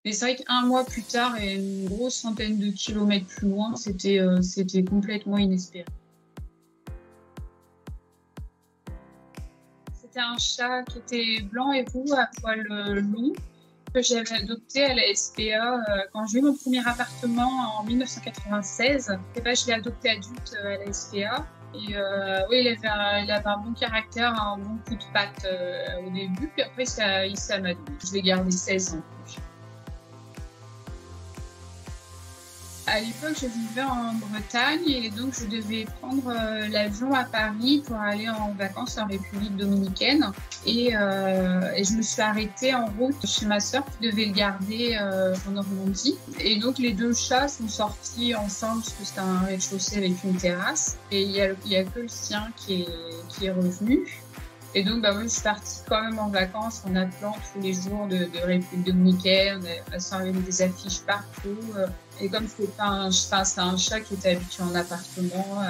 Mais c'est vrai qu'un mois plus tard et une grosse centaine de kilomètres plus loin, c'était complètement inespéré. C'était un chat qui était blanc et roux à poils longs que j'avais adopté à la SPA quand j'ai eu mon premier appartement en 1996. Et ben, je l'ai adopté adulte à la SPA. Et oui, il avait un bon caractère, un bon coup de patte au début. Puis après, il s'est amadoué. Je l'ai gardé 16 ans. À l'époque, je vivais en Bretagne et donc je devais prendre l'avion à Paris pour aller en vacances en République dominicaine. Et je me suis arrêtée en route chez ma sœur qui devait le garder en Normandie. Et donc les deux chats sont sortis ensemble parce que c'était un rez-de-chaussée avec une terrasse. Et il y a que le sien qui est revenu. Et donc, moi, je suis partie quand même en vacances en appelant tous les jours de République dominicaine. On a servi des affiches partout. Et comme c'est un chat qui était habitué en appartement,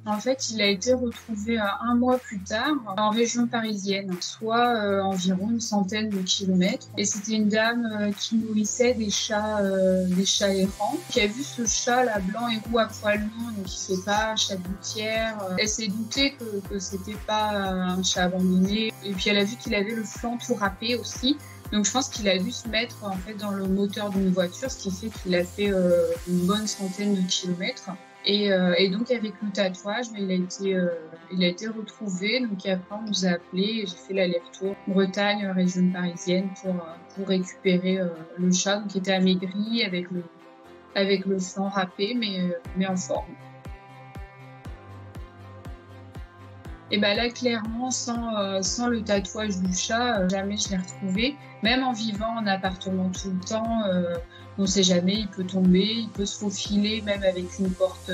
en fait, il a été retrouvé un mois plus tard en région parisienne, soit environ une centaine de kilomètres. Et c'était une dame qui nourrissait des chats errants, qui a vu ce chat là blanc et roux à poils longs, donc qui sait pas, chat de gouttière. Elle s'est doutée que c'était pas un chat abandonné. Et puis elle a vu qu'il avait le flanc tout râpé aussi. Donc je pense qu'il a dû se mettre en fait dans le moteur d'une voiture, ce qui fait qu'il a fait une bonne centaine de kilomètres. Et donc avec le tatouage, il a été retrouvé. Donc après on nous a appelés et j'ai fait l'aller-retour Bretagne, région parisienne pour récupérer le chat qui était amaigri avec le flanc râpé mais en forme. Et là, clairement, sans le tatouage du chat, jamais je l'ai retrouvé. Même en vivant en appartement tout le temps, on ne sait jamais, il peut tomber, il peut se faufiler, même avec une porte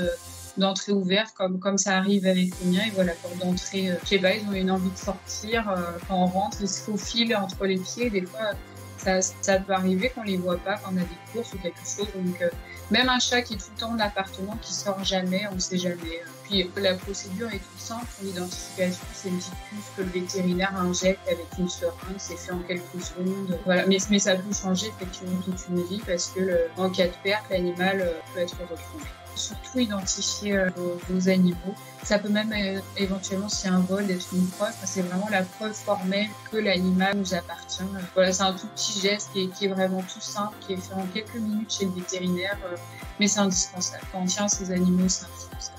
d'entrée ouverte, comme ça arrive avec les miens. Ils voient la porte d'entrée, je sais pas, ils ont une envie de sortir. Quand on rentre, ils se faufilent entre les pieds. Des fois, ça peut arriver qu'on les voit pas quand on a des courses ou quelque chose. Donc, même un chat qui est tout le temps en appartement, qui sort jamais, on ne sait jamais. Puis la procédure est toute simple pour l'identification. C'est une petite puce que le vétérinaire injecte avec une seringue. C'est fait en quelques secondes. Voilà. Mais ça peut changer effectivement toute une vie parce que en cas de perte, l'animal peut être retrouvé. Surtout identifier vos animaux. Ça peut même éventuellement, s'il y a un vol, être une preuve. C'est vraiment la preuve formelle que l'animal nous appartient. Voilà, c'est un tout petit geste qui est vraiment tout simple, qui est fait en quelques minutes chez le vétérinaire. Mais c'est indispensable. Quand on tient ces animaux, c'est indispensable.